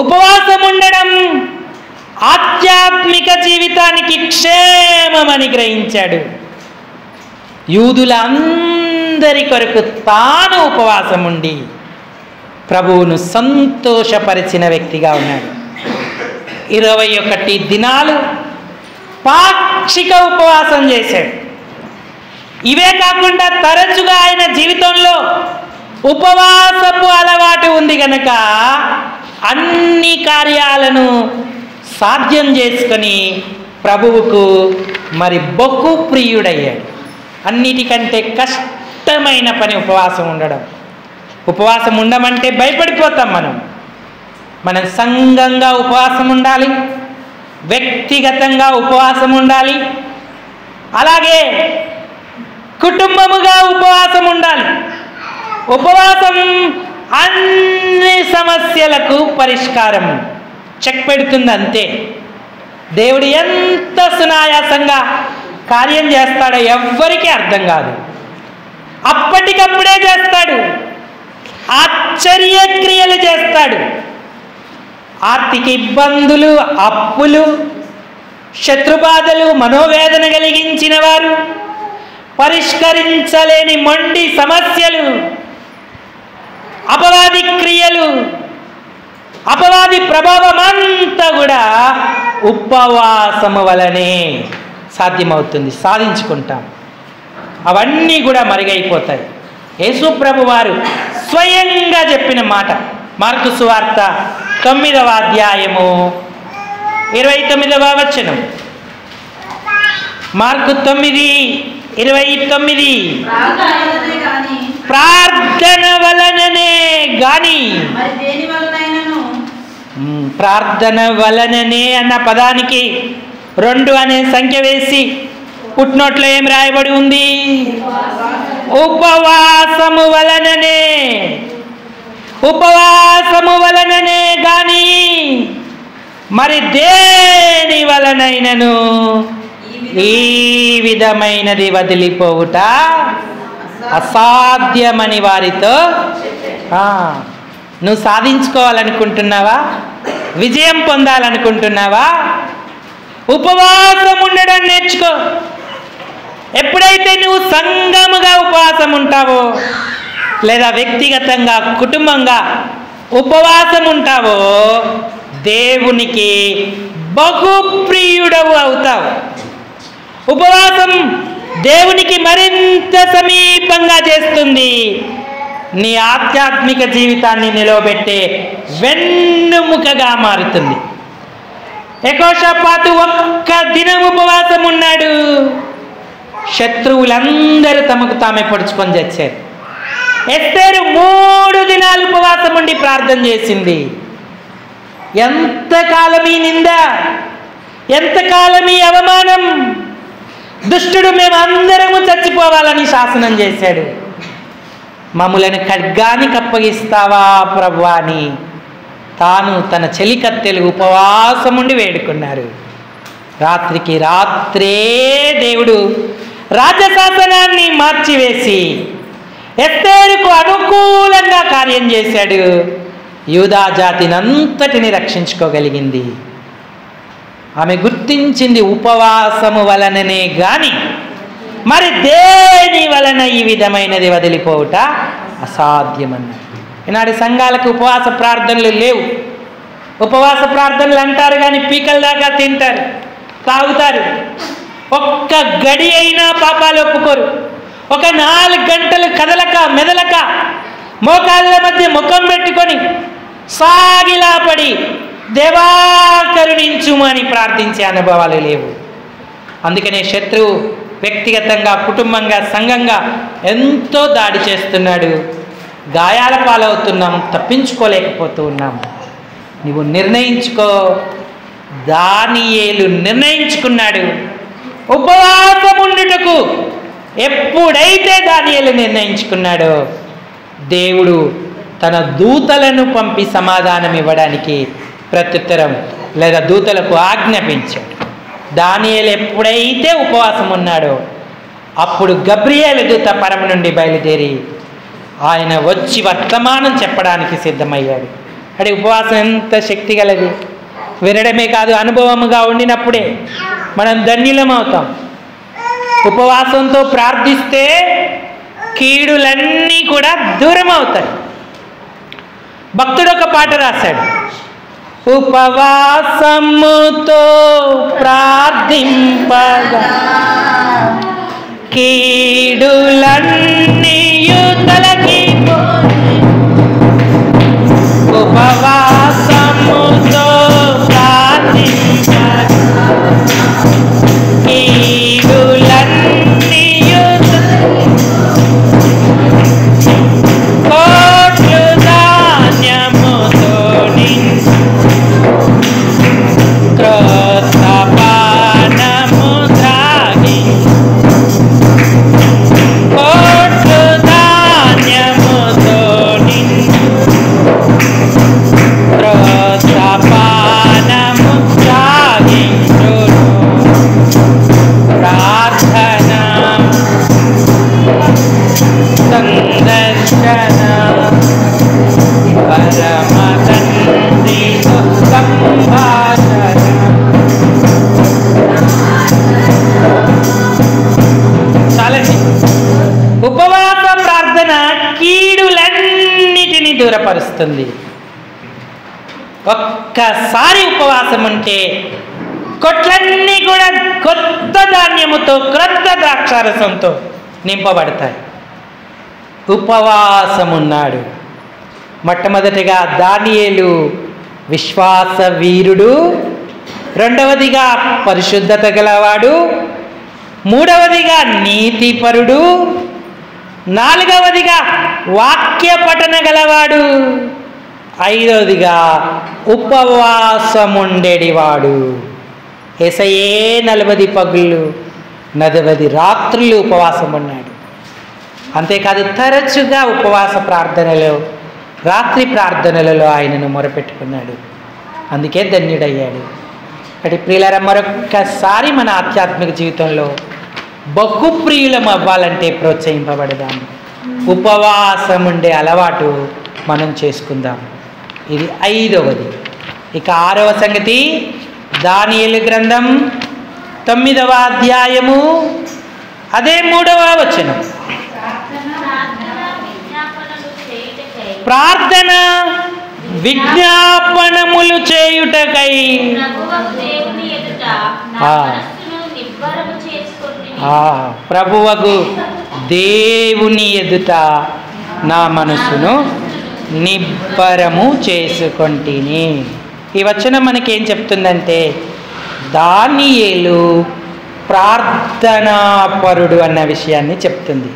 ఉపవాసం ఉండడం ఆధ్యాత్మిక జీవితానికి క్షేమమని గ్రహించాడు. యూదులందరి కొరకు తాను ఉపవాసం ఉండి ప్రభువును సంతోషపరిచిన వ్యక్తిగా ఉన్నాడు. 21 దినాలు పాక్షిక ఉపవాసం చేశాడు. ఇవే కాకుండా తరచుగా ఆయన జీవితంలో ఉపవాసపు అలవాటు ఉంది కనుక అన్ని కార్యాలను సాధ్యం చేసుకొని ప్రభువుకు మరి బహు ప్రియుడయ్యాడు. అన్నిటికంటే కష్టమైన పని ఉపవాసం ఉండడం. ఉపవాసం ఉండమంటే భయపడిపోతాం. మనం సంఘంగా ఉపవాసం ఉండాలి, వ్యక్తిగతంగా ఉపవాసం ఉండాలి, అలాగే కుటుంబముగా ఉపవాసం ఉండాలి. ఉపవాసం అన్ని సమస్యలకు పరిష్కారం చెక్ పెడుతుంది అంతే. దేవుడు ఎంత సునాయాసంగా కార్యం చేస్తాడో ఎవ్వరికీ అర్థం కాదు. అప్పటికప్పుడే చేస్తాడు, ఆశ్చర్యక్రియలు చేస్తాడు. ఆర్థిక ఇబ్బందులు, అప్పులు, శత్రుబాధలు, మనోవేదన కలిగించిన వారు, పరిష్కరించలేని మొండి సమస్యలు, అపవాది క్రియలు, అపవాది ప్రభావం అంతా కూడా ఉపవాసము వలనే సాధ్యమవుతుంది, సాధించుకుంటాం. అవన్నీ కూడా మరుగైపోతాయి. యేసు ప్రభు వారు స్వయంగా చెప్పిన మాట మార్కు సువార్త 9వ అధ్యాయము 29వ వచనం. మార్కు 9:29. ప్రార్థన వలననే గాని, ప్రార్థన వలననే అన్న పదానికి 2 అనే సంఖ్య వేసి పుట్నోట్లో ఏం రాయబడి ఉంది? ఉపవాసము వలననే. ఉపవాసము వలననే గాని మరి దేని వలనైనను ఈ విధమైనది వదిలిపోవుట అసాధ్యమని వారితో. నువ్వు సాధించుకోవాలనుకుంటున్నావా? విజయం పొందాలనుకుంటున్నావా? ఉపవాసం ఉండడం నేర్చుకో. ఎప్పుడైతే నువ్వు సంఘముగా ఉపవాసం ఉంటావో, లేదా వ్యక్తిగతంగా కుటుంబంగా ఉపవాసం ఉంటావో, దేవునికి బహుప్రియుడవు అవుతావు. ఉపవాసం దేవునికి మరింత సమీపంగా చేస్తుంది. నీ ఆధ్యాత్మిక జీవితాన్ని నిలవబెట్టే వెన్నుముకగా మారుతుంది. యెహోషాపాతు ఒక్క దినం ఉపవాసం ఉన్నాడు, శత్రువులందరూ తమకు తామే పొడుచుకొని తెచ్చారు. ఎస్తేరు 3 దినాలు ఉపవాసం ఉండి ప్రార్థన చేసింది. ఎంతకాలం ఈ నింద, ఎంతకాలం ఈ అవమానం! దుష్టుడు మేమందరము చచ్చిపోవాలని శాసనం చేశాడు. మమ్ములను ఖడ్గానికి అప్పగిస్తావా ప్రభువా అని తాను తన చెలికత్తెలు ఉపవాసం ఉండి వేడుకున్నారు. రాత్రికి రాత్రే దేవుడు రాజశాసనాన్ని మార్చివేసి ఎస్తేరుకు అనుకూలంగా కార్యం చేశాడు. యూదా జాతినంతటిని రక్షించుకోగలిగింది. ఆమె గుర్తించింది ఉపవాసము వలననే గాని మరి దేని వలన ఈ విధమైనది వదిలిపోవుట అసాధ్యమన్నారు. ఈనాడు సంఘాలకు ఉపవాస ప్రార్థనలు లేవు. ఉపవాస ప్రార్థనలు అంటారు కానీ పీకల దాకా తింటారు, తాగుతారు. ఒక్క గడి అయినా పాపాలు ఒప్పుకోరు. ఒక 4 గంటలు కదలక మెదలక మోకాళ్ళ మధ్య ముఖం పెట్టుకొని సాగిలా పడి దేవా కరుణించుము అని ప్రార్థించే అనుభవాలు లేవు. అందుకనే శత్రువు వ్యక్తిగతంగా, కుటుంబంగా, సంఘంగా ఎంతో దాడి చేస్తున్నాడు. గాయాల పాలవుతున్నాం, తప్పించుకోలేకపోతూ ఉన్నాం. నువ్వు నిర్ణయించుకో. దానియేలు నిర్ణయించుకున్నాడు ఉపవాసం ఉండుటకు. ఎప్పుడైతే దానియేలు నిర్ణయించుకున్నాడో దేవుడు తన దూతలను పంపి సమాధానం ఇవ్వడానికి ప్రత్యుత్తరం లేదా దూతలకు ఆజ్ఞాపించాడు. దానియేలు ఎప్పుడైతే ఉపవాసం ఉన్నాడో అప్పుడు గబ్రియేలు దూత పరమ నుండి బయలుదేరి ఆయన వచ్చి వర్తమానం చెప్పడానికి సిద్ధమయ్యాడు. అంటే ఉపవాసం ఎంత శక్తి గలది! వినడమే కాదు, అనుభవముగా ఉండినప్పుడే మనం ధన్యులం అవుతాం. ఉపవాసంతో ప్రార్థిస్తే కీడులన్నీ కూడా దూరం అవుతాయి. భక్తుడు ఒక పాట రాశాడు, ఉపవాసముతో ప్రార్థింపగా కీడులన్నీయు తొలగిపోయి. ఉపవాసముతో ప్రార్థింపగా కీడులన్నీయు కోట్లు ధాన్యముతో నిండి క్రొత్త పానము త్రాగి కోట్లు ధాన్యముతో దూరపరుస్తుంది. ఒక్కసారి ఉపవాసం ఉంటే కొట్లన్నీ కూడా కొత్త ధాన్యముతో క్రొత్త ద్రాక్షారసంతో నింపబడతాయి. ఉపవాసం ఉన్నాడు. మొట్టమొదటిగా దానియేలు విశ్వాస వీరుడు, రెండవదిగా పరిశుద్ధత గలవాడు, మూడవదిగా నీతిపరుడు, నాలుగవదిగా వాక్య పఠన గలవాడు, ఐదవదిగా ఉపవాసముండేడివాడు. యేసయ్యే 40 పగుళ్ళు 40 రాత్రులు ఉపవాసం ఉన్నాడు. అంతేకాదు తరచుగా ఉపవాస ప్రార్థనలో, రాత్రి ప్రార్థనలలో ఆయనను మొరపెట్టుకున్నాడు. అందుకే ధన్యుడయ్యాడు. అటు ప్రియులారా, మరొక్కసారి మన ఆధ్యాత్మిక జీవితంలో బహుప్రియులం అవ్వాలంటే ప్రోత్సహింపబడదాం. ఉపవాసం ఉండే అలవాటు మనం చేసుకుందాం. ఇది 5వది. ఇక 6వ సంగతి, దానియేలు గ్రంథం 9వ అధ్యాయము అదే 3వ వచనం. ప్రార్థన విజ్ఞాపనములు చేయుటకై ప్రభువగు దేవుని ఎదుట నా మనసును నిబ్బరము చేసుకొంటిని. ఈ వచనం మనకేం చెప్తుందంటే, దానియేలు ప్రార్థనాపరుడు అన్న విషయాన్ని చెప్తుంది.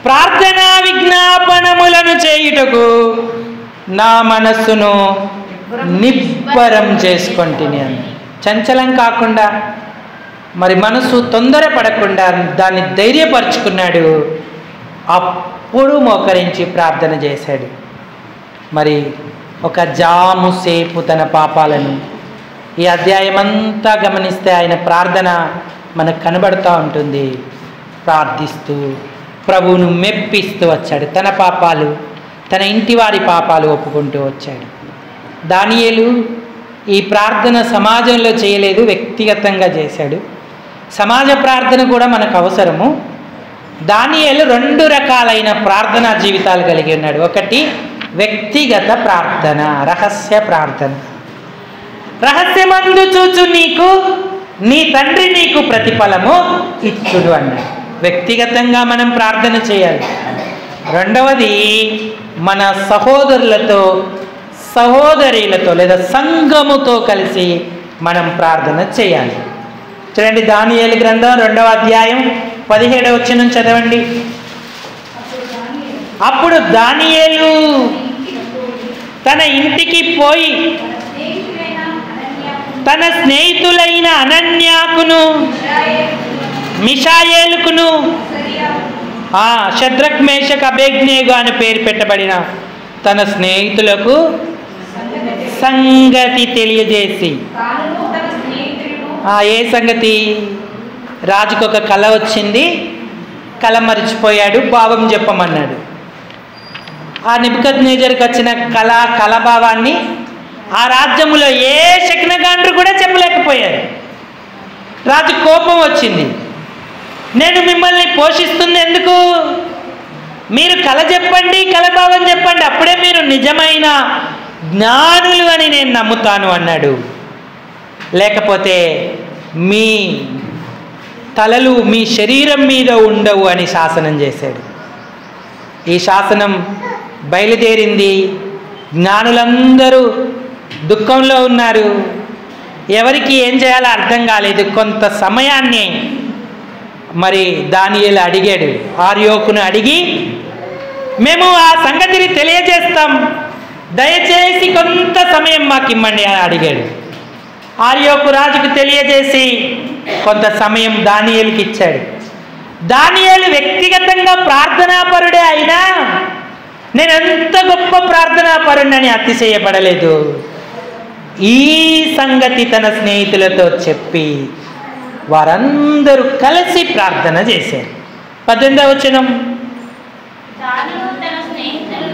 ప్రార్థనా విజ్ఞాపనములను చేయుటకు నా మనస్సును నిబ్బరం చేసుకొంటిని అని. చంచలం కాకుండా, మరి మనసు తొందరపడకుండా దాన్ని ధైర్యపరుచుకున్నాడు. అప్పుడు మోకరించి ప్రార్థన చేశాడు. మరి ఒక జాము సేపు తన పాపాలను, ఈ అధ్యాయం అంతా గమనిస్తే ఆయన ప్రార్థన మనకు కనబడుతూ ఉంటుంది. ప్రార్థిస్తూ ప్రభువును మెప్పిస్తూ వచ్చాడు. తన పాపాలు, తన ఇంటి వారి పాపాలు ఒప్పుకుంటూ వచ్చాడు. దానియేలు ఈ ప్రార్థన సమాజంలో చేయలేదు, వ్యక్తిగతంగా చేశాడు. సమాజ ప్రార్థన కూడా మనకు అవసరము. దానియేలు 2 రకాలైన ప్రార్థనా జీవితాలు కలిగి ఉన్నాడు. ఒకటి వ్యక్తిగత ప్రార్థన, రహస్య ప్రార్థన. రహస్యమందు చూచు నీకు నీ తండ్రి నీకు ప్రతిఫలము ఇచ్చుడు అన్నాడు. వ్యక్తిగతంగా మనం ప్రార్థన చేయాలి. రెండవది మన సహోదరులతో, సహోదరులతో లేదా సంఘముతో కలిసి మనం ప్రార్థన చేయాలి. చూడండి, దానియేలు గ్రంథం 2వ అధ్యాయం 17వ వచనం చదవండి. అప్పుడు దానియేలు తన ఇంటికి పోయి తన స్నేహితులైన అనన్యాకును, మిషాయేలుకును, షద్రక్ మేషక్ అబేద్నెగో అని పేరు పెట్టబడిన తన స్నేహితులకు సంగతి తెలియజేసి, ఏ సంగతి? రాజుకు ఒక కళ వచ్చింది, కళ మరిచిపోయాడు, భావం చెప్పమన్నాడు. ఆ నెబుకద్నెజరుకు వచ్చిన కళాభావాన్ని ఆ రాజ్యములో ఏ శకునగాండ్రు కూడా చెప్పలేకపోయారు. రాజు కోపం వచ్చింది. నేను మిమ్మల్ని పోషిస్తుంది ఎందుకు? మీరు కళ చెప్పండి, కళాభావం చెప్పండి, అప్పుడే మీరు నిజమైన జ్ఞానులు అని నేను నమ్ముతాను అన్నాడు. లేకపోతే మీ తలలు మీ శరీరం మీద ఉండవు అని శాసనం చేశాడు. ఈ శాసనం బయలుదేరింది. జ్ఞానులందరూ దుఃఖంలో ఉన్నారు. ఎవరికి ఏం చేయాలో అర్థం కాలేదు. కొంత సమయాన్ని మరి దానియేలు అడిగాడు. ఆర్యోకును అడిగి, మేము ఆ సంగతిని తెలియజేస్తాం, దయచేసి కొంత సమయం మాకు ఇమ్మండి అని అడిగాడు. ఆర్యోకు రాజుకు తెలియజేసి కొంత సమయం దానియేలుకి ఇచ్చాడు. దానియేలు వ్యక్తిగతంగా ప్రార్థనాపరుడే అయినా నేను ఎంత గొప్ప ప్రార్థనాపరుడని అతిశయపడలేదు. ఈ సంగతి తన స్నేహితులతో చెప్పి వారందరూ కలిసి ప్రార్థన చేశారు. 18వ వచనం,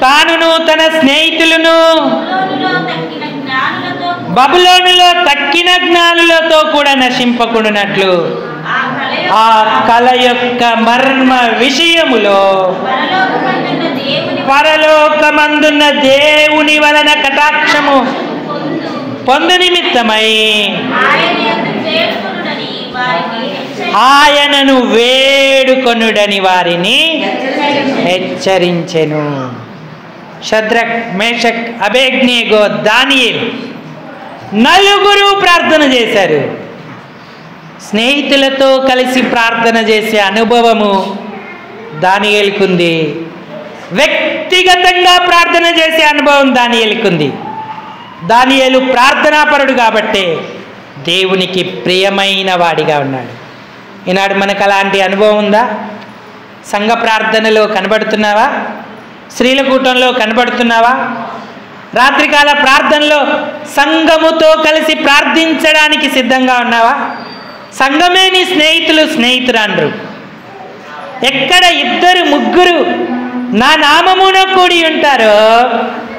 తానును తన స్నేహితులను బబులోనులో తక్కిన జ్ఞానులతో కూడా నశింపకుండానట్లు ఆ కళ యొక్క మర్మ విషయములో పరలోకమందున్న దేవుని వలన కటాక్షము పొందు నిమిత్తమై ఆయనను వేడుకొనుడని వారిని హెచ్చరించెను. షద్రక్, మేషక్, అబేద్నెగో, దానియేలు నలుగురు ప్రార్థన చేశారు. స్నేహితులతో కలిసి ప్రార్థన చేసే అనుభవము దానియేలుకుంది. వ్యక్తిగతంగా ప్రార్థన చేసే అనుభవం దానియేలుకుంది. దానియేలు ప్రార్థనాపరుడు కాబట్టే దేవునికి ప్రియమైన వాడిగా ఉన్నాడు. ఈనాడు మనకు అలాంటి అనుభవం ఉందా? సంఘ ప్రార్థనలో కనబడుతున్నావా? స్త్రీల కూటంలో కనబడుతున్నావా? రాత్రికాల ప్రార్థనలో సంఘముతో కలిసి ప్రార్థించడానికి సిద్ధంగా ఉన్నావా? సంఘమే నీ స్నేహితురాండ్రు. ఎక్కడ 2, 3 నా నామమున కూడి ఉంటారో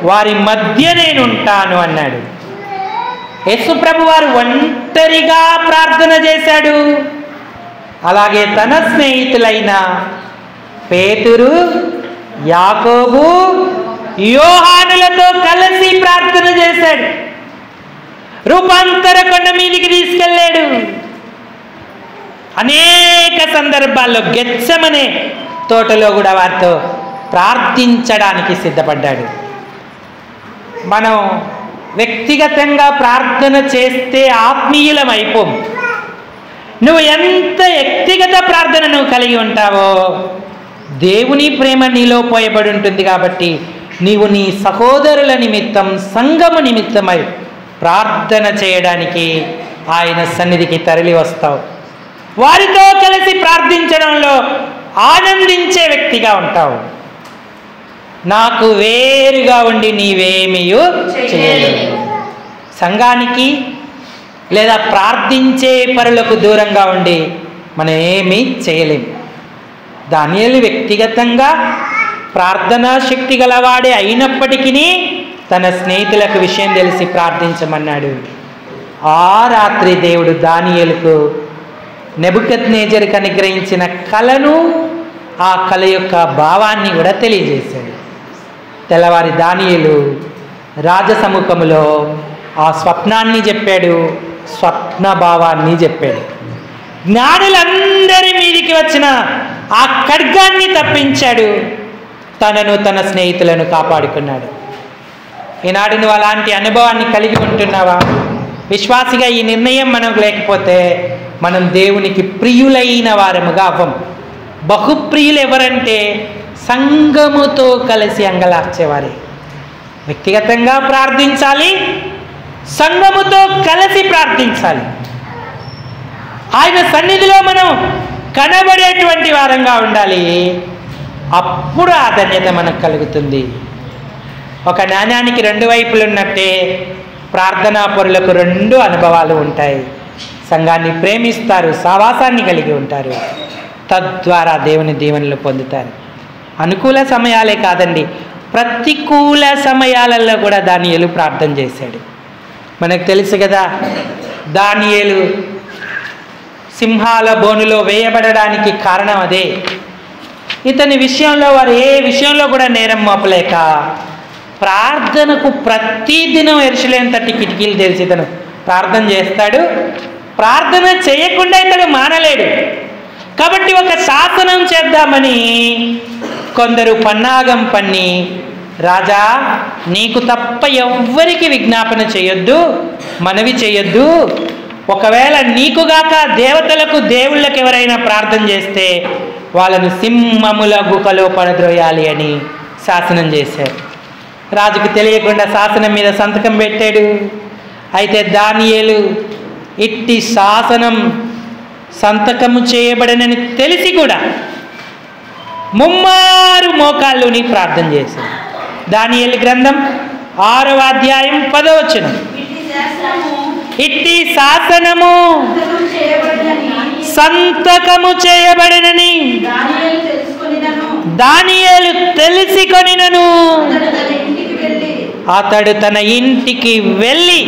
వారి మధ్య నేను ఉంటాను అన్నాడు. యేసు ప్రభు వారు ఒంటరిగా ప్రార్థన చేశాడు. అలాగే తన స్నేహితులైన పేతురు, యాకోబు, యోహానులతో కలిసి ప్రార్థన చేశాడు. రూపాంతర కొండ మీదికి తీసుకెళ్ళాడు. అనేక సందర్భాల్లో గెత్సెమనే తోటలో కూడా వారితో ప్రార్థించడానికి సిద్ధపడ్డాడు. మనం వ్యక్తిగతంగా ప్రార్థన చేస్తే ఆత్మీయులం అయిపోం. నువ్వు ఎంత వ్యక్తిగత ప్రార్థన నువ్వు కలిగి ఉంటావో దేవుని ప్రేమ నీలో పోయబడి ఉంటుంది. కాబట్టి నీవు నీ సహోదరుల నిమిత్తం, సంఘము నిమిత్తమై ప్రార్థన చేయడానికి ఆయన సన్నిధికి తరలి వస్తావు. వారితో కలిసి ప్రార్థించడంలో ఆనందించే వ్యక్తిగా ఉంటావు. నాకు వేరుగా ఉండి నీవేమీయూ చేయలేవు. సంఘానికి లేదా ప్రార్థించే పరులకు దూరంగా ఉండి మనం ఏమీ చేయలేము. దానియేలు వ్యక్తిగతంగా ప్రార్థనా శక్తి గలవాడే అయినప్పటికీ తన స్నేహితులకు విషయం తెలిసి ప్రార్థించమన్నాడు. ఆ రాత్రి దేవుడు దానియేలుకు నెబుకద్నెజరుకు అనుగ్రహించిన కలను, ఆ కల యొక్క భావాన్ని కూడా తెలియజేశాడు. తెల్లవారి దానియేలు రాజసముఖములో ఆ స్వప్నాన్ని చెప్పాడు, స్వప్న భావాన్ని చెప్పాడు. జ్ఞానులందరి మీదికి వచ్చిన ఆ ఖడ్గాన్ని తప్పించాడు. తనను, తన స్నేహితులను కాపాడుకున్నాడు. ఈనాడు నువ్వు అలాంటి అనుభవాన్ని కలిగి ఉంటున్నావా? విశ్వాసిగా ఈ నిర్ణయం మనకు లేకపోతే మనం దేవునికి ప్రియులైన వారముగా అవ్వం. బహుప్రియులు ఎవరంటే సంఘముతో కలిసి అంగలార్చేవారే. వ్యక్తిగతంగా ప్రార్థించాలి, సంఘముతో కలిసి ప్రార్థించాలి. ఆయన సన్నిధిలో మనం కనబడేటువంటి వారంగా ఉండాలి. అప్పుడు ఆ ధన్యత మనకు కలుగుతుంది. ఒక నాణ్యానికి 2 వైపులు ఉన్నట్టే ప్రార్థనా పరులకు 2 అనుభవాలు ఉంటాయి. సంఘాన్ని ప్రేమిస్తారు, సహవాసాన్ని కలిగి ఉంటారు, తద్వారా దేవుని దీవెనలు పొందుతారు. అనుకూల సమయాలే కాదండి, ప్రతికూల సమయాలలో కూడా దానియేలు ప్రార్థన చేశాడు. మనకు తెలుసు కదా, దానియేలు సింహాల బోనులో వేయబడడానికి కారణం అదే. ఇతని విషయంలో వారు ఏ విషయంలో కూడా నేరం మోపలేక ప్రార్థనకు ప్రతిదినం యెరూషలేము తట్టి కిటికీలు తెరిచి ఇతను ప్రార్థన చేస్తాడు. ప్రార్థన చేయకుండా ఇతడు మానలేడు. కాబట్టి ఒక శాసనం చేద్దామని కొందరు పన్నాగం పన్ని, రాజా నీకు తప్ప ఎవ్వరికి విజ్ఞాపన చేయొద్దు, మనవి చేయొద్దు, ఒకవేళ నీకుగాక దేవతలకు, దేవుళ్ళకి ఎవరైనా ప్రార్థన చేస్తే వాళ్ళను సింహముల గుహలో పడద్రోయాలి అని శాసనం చేశారు. రాజుకు తెలియకుండా శాసనం మీద సంతకం పెట్టాడు. అయితే దానియేలు ఇట్టి శాసనం సంతకము చేయబడనని తెలిసి కూడా ముమ్మారు మోకాళ్ళుని ప్రార్థన చేశాడు. దానియేలు గ్రంథం 6వ అధ్యాయం 10వ వచనం, ఇట్టి శాసనము సంతకము చేయబడినని దానియేలు తెలిసికొనినను అతడు తన ఇంటికి వెళ్ళి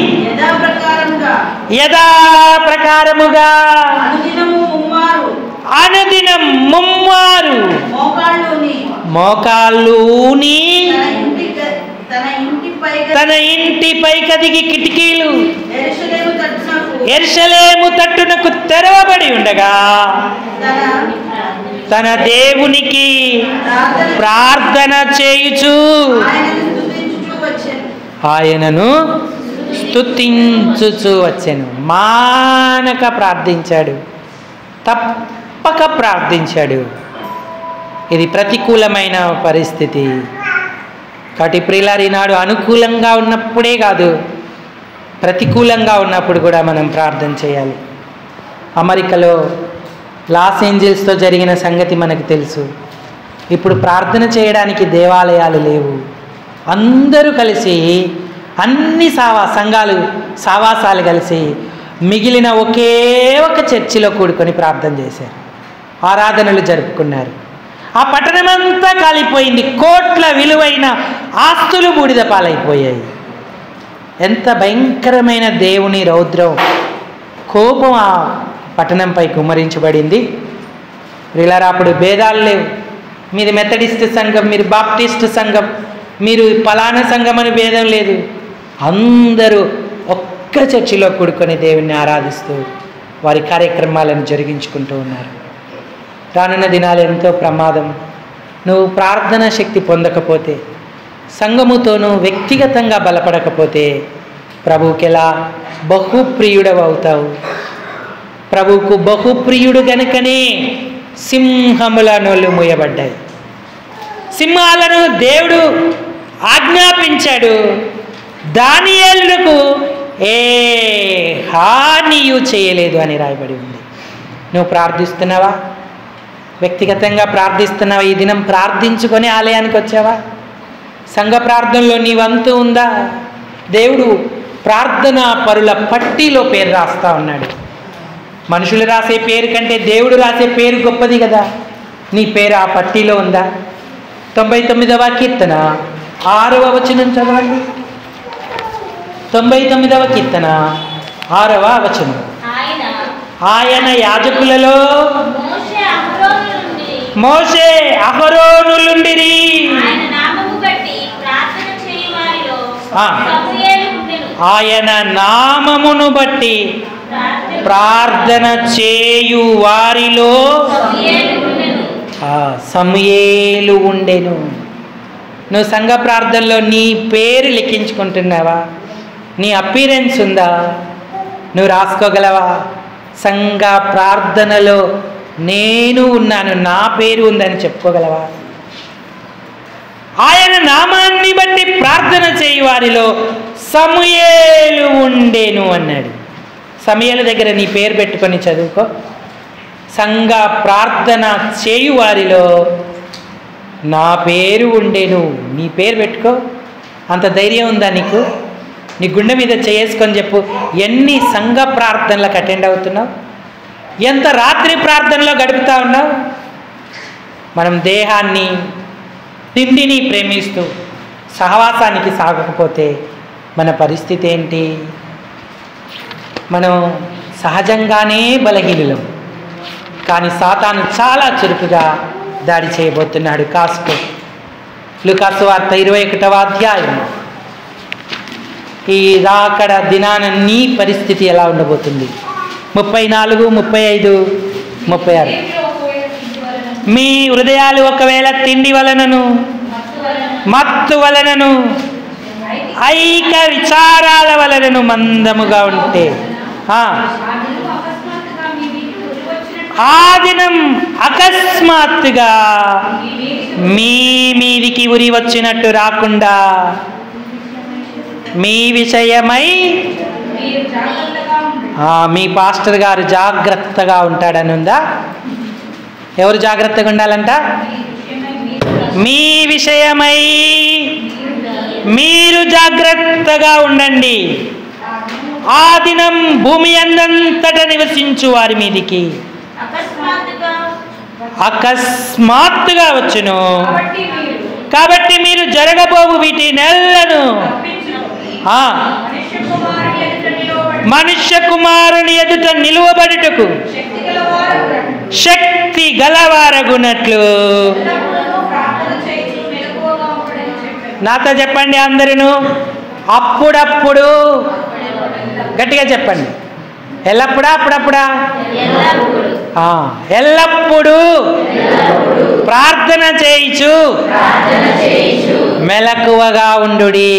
యథాప్రకారముగా అనుదినం ముమ్మారు మోకాళ్ళూని తన ఇంటి పైకదిగి కిటికీలు యెరూషలేము తట్టునకు తెరవబడి ఉండగా తన దేవునికి ప్రార్థన చేయుచు ఆయనను స్తుతించుచు వచ్చెను. మానక ప్రార్థించాడు, తప్పక ప్రార్థించాడు. ఇది ప్రతికూలమైన పరిస్థితి. కాబట్టి ప్రియులారా, ఈనాడు అనుకూలంగా ఉన్నప్పుడే కాదు, ప్రతికూలంగా ఉన్నప్పుడు కూడా మనం ప్రార్థన చేయాలి. అమెరికాలో లాస్ ఏంజల్స్తో జరిగిన సంగతి మనకు తెలుసు. ఇప్పుడు ప్రార్థన చేయడానికి దేవాలయాలు లేవు. అందరూ కలిసి అన్ని సావాసాలు కలిసి మిగిలిన ఒకే ఒక చర్చిలో కూడుకొని ప్రార్థన చేశారు, ఆరాధనలు జరుపుకున్నారు. ఆ పట్టణమంతా కాలిపోయింది. కోట్ల విలువైన ఆస్తులు బూడిద పాలైపోయాయి. ఎంత భయంకరమైన దేవుని రౌద్రం, కోపం ఆ పట్టణంపై కుమ్మరించబడింది. ప్రియులారా, అప్పుడు భేదాలు లేవు. మీది మెథడిస్ట్ సంఘం, మీరు బాప్టిస్ట్ సంఘం, మీరు పలానా సంఘం అని భేదం లేదు. అందరూ ఒక్క చర్చిలో కూడుకొని దేవుణ్ణి ఆరాధిస్తూ వారి కార్యక్రమాలను జరిగించుకుంటూ ఉన్నారు. రానున్న దినాలు ఎంతో ప్రమాదం. నువ్వు ప్రార్థన శక్తి పొందకపోతే, సంఘముతోనూ వ్యక్తిగతంగా బలపడకపోతే ప్రభువుకి ఎలా బహుప్రియుడవు అవుతావు? ప్రభువుకు బహుప్రియుడు గనుకనే సింహముల నోళ్ళు మూయబడ్డాయి. సింహాలను దేవుడు ఆజ్ఞాపించాడు, దానియేలుకు ఏ హానియు చేయలేదు అని రాయబడి ఉంది. నువ్వు ప్రార్థిస్తున్నావా? వ్యక్తిగతంగా ప్రార్థిస్తున్నావా? ఈ దినం ప్రార్థించుకొని ఆలయానికి వచ్చావా? సంఘ ప్రార్థనలో నీ వంతు ఉందా? దేవుడు ప్రార్థనా పరుల పట్టీలో పేరు రాస్తా ఉన్నాడు. మనుషులు రాసే పేరు కంటే దేవుడు రాసే పేరు గొప్పది కదా. నీ పేరు ఆ పట్టీలో ఉందా? 99వ కీర్తన 6వ వచనం చదవండి. 99వ కీర్తన 6వ వచనం. ఆయన యాజకులలో మోషే అహరోనులుండిరి. ఆయన నామమును బట్టి ప్రార్థన చేయు వారిలో సమూయేలు ఉండెను. నువ్వు సంఘ ప్రార్థనలో నీ పేరు లిఖించుకుంటున్నావా? నీ అపీరెన్స్ ఉందా? నువ్వు రాసుకోగలవా? సంఘ ప్రార్థనలో నేను ఉన్నాను, నా పేరు ఉందని చెప్పుకోగలవా? ఆయన నామాన్ని బట్టి ప్రార్థన చేయు వారిలో సమూయేలు ఉండెను అన్నాడు. సమూయేలు దగ్గర నీ పేరు పెట్టుకొని చదువుకో. సంఘ ప్రార్థన చేయు వారిలో నా పేరు ఉండెను, నీ పేరు పెట్టుకో. అంత ధైర్యం ఉందా నీకు? నీ గుండె మీద చేసుకొని చెప్పు, ఎన్ని సంఘ ప్రార్థనలకు అటెండ్ అవుతున్నావు? ఎంత రాత్రి ప్రార్థనలో గడుపుతా ఉన్నావు? మనం దేహాన్ని తిండిని ప్రేమిస్తూ సహవాసానికి సాగకపోతే మన పరిస్థితి ఏంటి? మనం సహజంగానే బలహీనులం, కానీ సాతాను చాలా చురుకుగా దాడి చేయబోతున్నాడు. కాస్కో లూకాసు వార్త 21వ అధ్యాయం. ఈ రాకడ దినాన నీ పరిస్థితి ఎలా ఉండబోతుంది? 34, 35, 36. మీ హృదయాలు ఒకవేళ తిండి వలనను మత్తు వలనను ఐక విచారాల వలనను మందముగా ఉంటే ఆ దినం అకస్మాత్తుగా మీ మీదికి ఉరి వచ్చినట్టు రాకుండా మీ విషయమై మీ పాస్టర్ గారు జాగ్రత్తగా ఉంటాడని ఉందా? ఎవరు జాగ్రత్తగా ఉండాలంట? మీ విషయమై మీరు జాగ్రత్తగా ఉండండి. ఆ దినం భూమి అందంతట నివసించు వారి మీదికి అకస్మాత్తుగా వచ్చును. కాబట్టి మీరు జరగబోవు వీటి నెలను మనుష్య కుమారుని ఎదుట నిలువబడుటకు శక్తి గలవారగునట్లు. నాతో చెప్పండి అందరూ, అప్పుడప్పుడు. గట్టిగా చెప్పండి. ఎల్లప్పుడా అప్పుడప్పుడా? ఎల్లప్పుడూ ప్రార్థన చేయుచు మెలకువగా ఉండుడి.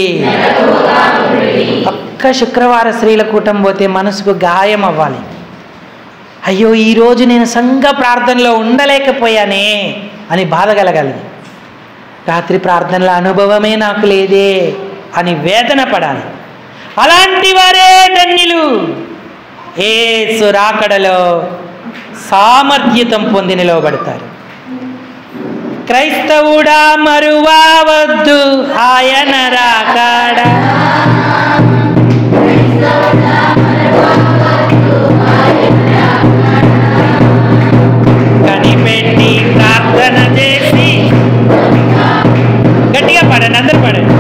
ఒక్క శుక్రవార స్త్రీల కూటం పోతే మనసుకు గాయం అవ్వాలి. అయ్యో ఈరోజు నేను సంఘ ప్రార్థనలో ఉండలేకపోయానే అని బాధ కలగాలి. రాత్రి ప్రార్థనల అనుభవమే నాకు లేదే అని వేదన పడాలి. అలాంటి వారే ధన్యులు. యేసు రాకడలో సామర్థ్యతం పొంది నిలవబడతారు. క్రైస్తవుడా మరువవద్దు ఆయన రాకడ. కనిపెట్టి ప్రార్థన చేసి. గట్టిగా పాడండి, అందరు పాడండి.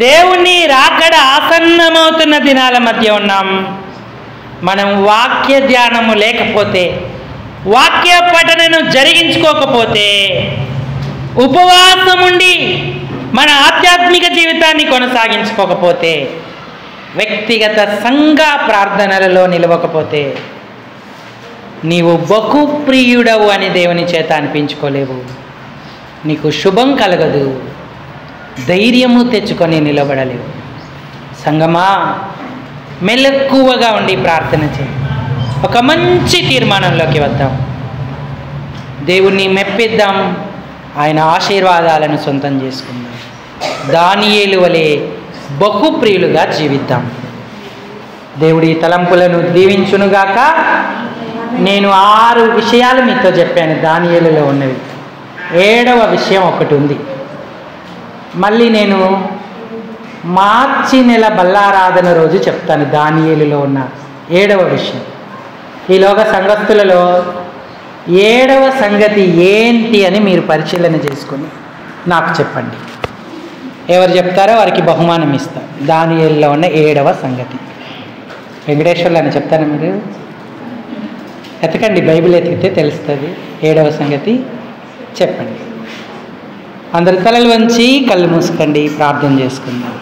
దేవుని రాకడ ఆసన్నమవుతున్న దినాల మధ్య ఉన్నాం. మనం వాక్య ధ్యానము లేకపోతే, వాక్య పఠనను జరిగించుకోకపోతే, ఉపవాసం ఉండి మన ఆధ్యాత్మిక జీవితాన్ని కొనసాగించుకోకపోతే, వ్యక్తిగత సంఘ ప్రార్థనలలో నిలవకపోతే నీవు బహుప్రియుడవు అని దేవుని చేత అనిపించుకోలేవు. నీకు శుభం కలగదు, ధైర్యము తెచ్చుకొని నిలబడలేవు. సంగమా, మెలకువగా ఉండి ప్రార్థన చేయి. ఒక మంచి తీర్మానంలోకి వద్దాం. దేవుణ్ణి మెప్పిద్దాం. ఆయన ఆశీర్వాదాలను సొంతం చేసుకుందాం. దానియేలు వలె బహుప్రియులుగా జీవిద్దాం. దేవుడి తలంపులను దీవించునుగాక. నేను 6 విషయాలు మీతో చెప్పాను దానియేలులో ఉన్నవి. 7వ విషయం ఒకటి ఉంది. మళ్ళీ నేను మార్చి నెల బల్లారాధన రోజు చెప్తాను దానియేలులో ఉన్న 7వ విషయం. ఈలోగా సంఘస్థులలో 7వ సంగతి ఏంటి అని మీరు పరిశీలన చేసుకొని నాకు చెప్పండి. ఎవరు చెప్తారో వారికి బహుమానం ఇస్తాం. దానియేలులో ఉన్న 7వ సంగతి. వెంకటేశ్వర్లు అని చెప్తారా మీరు? ఎతకండి, బైబిల్ ఎతికితే తెలుస్తుంది. 7వ సంగతి చెప్పండి. అందరి తలలు వంచి కళ్ళు మూసుకోండి, ప్రార్థన చేసుకుందాం.